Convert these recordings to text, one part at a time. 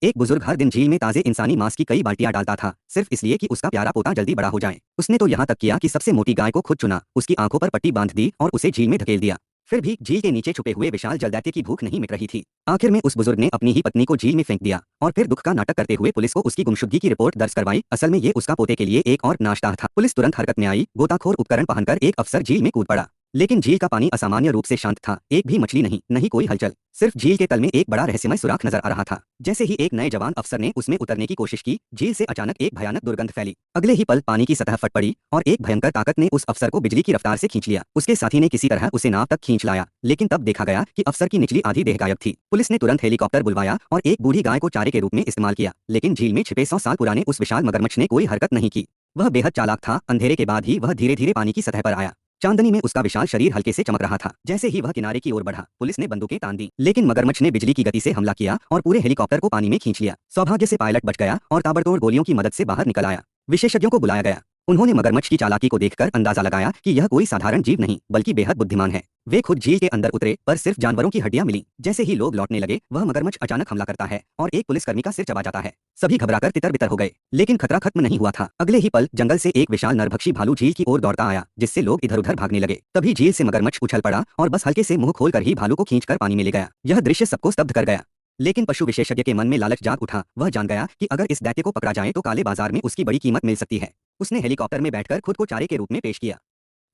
एक बुजुर्ग हर दिन झील में ताजे इंसानी मांस की कई बाल्टियां डालता था, सिर्फ इसलिए कि उसका प्यारा पोता जल्दी बड़ा हो जाए। उसने तो यहाँ तक किया कि सबसे मोटी गाय को खुद चुना, उसकी आंखों पर पट्टी बांध दी और उसे झील में धकेल दिया। फिर भी झील के नीचे छुपे हुए विशाल जलदैत्य की भूख नहीं मिट रही थी। आखिर में उस बुजुर्ग ने अपनी ही पत्नी को झील में फेंक दिया और फिर दुख का नाटक करते हुए पुलिस को उसकी गुमशुदगी की रिपोर्ट दर्ज करवाई। असल में ये उसका पोते के लिए एक और नाश्ता था। पुलिस तुरंत हरकत में आई। गोताखोर उपकरण पहनकर एक अफसर झील में कूद पड़ा, लेकिन झील का पानी असामान्य रूप से शांत था। एक भी मछली नहीं, नहीं कोई हलचल। सिर्फ झील के तल में एक बड़ा रहस्यमय सुराख नजर आ रहा था। जैसे ही एक नए जवान अफसर ने उसमें उतरने की कोशिश की, झील से अचानक एक भयानक दुर्गंध फैली। अगले ही पल पानी की सतह फट पड़ी और एक भयंकर ताकत ने उस अफसर को बिजली की रफ्तार से खींच लिया। उसके साथी ने किसी तरह उसे नाव तक खींच लाया, लेकिन तब देखा गया कि अफसर की निचली आधी देह गायब थी। पुलिस ने तुरंत हेलीकॉप्टर बुलवाया और एक बूढ़ी गाय को चारे के रूप में इस्तेमाल किया, लेकिन झील में छिपे 100 साल पुराने उस विशाल मगरमच्छ ने कोई हरकत नहीं की। वह बेहद चालाक था। अंधेरे के बाद ही वह धीरे धीरे पानी की सतह पर आया। चांदनी में उसका विशाल शरीर हल्के से चमक रहा था। जैसे ही वह किनारे की ओर बढ़ा, पुलिस ने बंदूकें तान दी, लेकिन मगरमच्छ ने बिजली की गति से हमला किया और पूरे हेलीकॉप्टर को पानी में खींच लिया। सौभाग्य से पायलट बच गया और ताबड़तोड़ गोलियों की मदद से बाहर निकल आया। विशेषज्ञों को बुलाया गया। उन्होंने मगरमच्छ की चालाकी को देखकर अंदाजा लगाया कि यह कोई साधारण जीव नहीं, बल्कि बेहद बुद्धिमान है। वे खुद झील के अंदर उतरे, पर सिर्फ जानवरों की हड्डियां मिली। जैसे ही लोग लौटने लगे, वह मगरमच्छ अचानक हमला करता है और एक पुलिसकर्मी का सिर चबा जाता है। सभी घबराकर तितर-बितर हो गए, लेकिन खतरा खत्म नहीं हुआ था। अगले ही पल जंगल से एक विशाल नरभक्षी भालू झील की ओर दौड़ता आया, जिससे लोग इधर-उधर भागने लगे। तभी झील से मगरमच्छ उछल पड़ा और बस हल्के से मुंह खोलकर ही भालू को खींचकर पानी में ले गया। यह दृश्य सबको स्तब्ध कर गया। लेकिन पशु विशेषज्ञ के मन में लालच जाग उठा। वह जान गया कि अगर इस दैत्य को पकड़ा जाए तो काले बाजार में उसकी बड़ी कीमत मिल सकती है। उसने हेलीकॉप्टर में बैठकर खुद को चारे के रूप में पेश किया।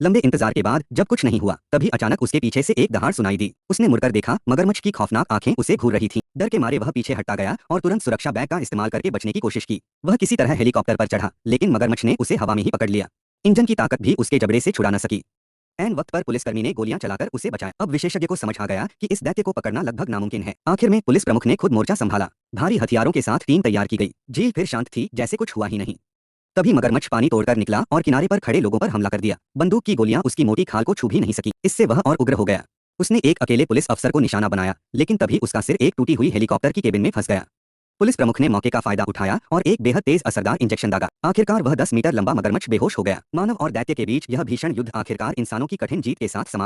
लंबे इंतजार के बाद जब कुछ नहीं हुआ, तभी अचानक उसके पीछे से एक दहाड़ सुनाई दी। उसने मुड़कर देखा, मगरमच्छ की खौफनाक आंखें उसे घूर रही थीं। डर के मारे वह पीछे हटता गया और तुरंत सुरक्षा बैग का इस्तेमाल करके बचने की कोशिश की। वह किसी तरह हेलीकॉप्टर पर चढ़ा, लेकिन मगरमच्छ ने उसे हवा में ही पकड़ लिया। इंजन की ताकत भी उसके जबड़े से छुड़ा न सकी। ऐन वक्त पर पुलिसकर्मी ने गोलियां चलाकर उसे बचाया। अब विशेषज्ञ को समझ आ गया कि इस दैत्य को पकड़ना लगभग नामुमकिन है। आखिर में पुलिस प्रमुख ने खुद मोर्चा संभाला। भारी हथियारों के साथ टीम तैयार की गई। झील फिर शांत थी, जैसे कुछ हुआ ही नहीं। तभी मगरमच्छ पानी तोड़कर निकला और किनारे पर खड़े लोगों पर हमला कर दिया। बंदूक की गोलियां उसकी मोटी खाल को छू भी नहीं सकी। इससे वह और उग्र हो गया। उसने एक अकेले पुलिस अफसर को निशाना बनाया, लेकिन तभी उसका सिर एक टूटी हुई हेलीकॉप्टर की केबिन में फंस गया। पुलिस प्रमुख ने मौके का फायदा उठाया और एक बेहद तेज असरदार इंजेक्शन दागा। आखिरकार वह 10 मीटर लंबा मगरमच्छ बेहोश हो गया। मानव और दैत्य के बीच यह भीषण युद्ध आखिरकार इंसानों की कठिन जीत के साथ समाप्त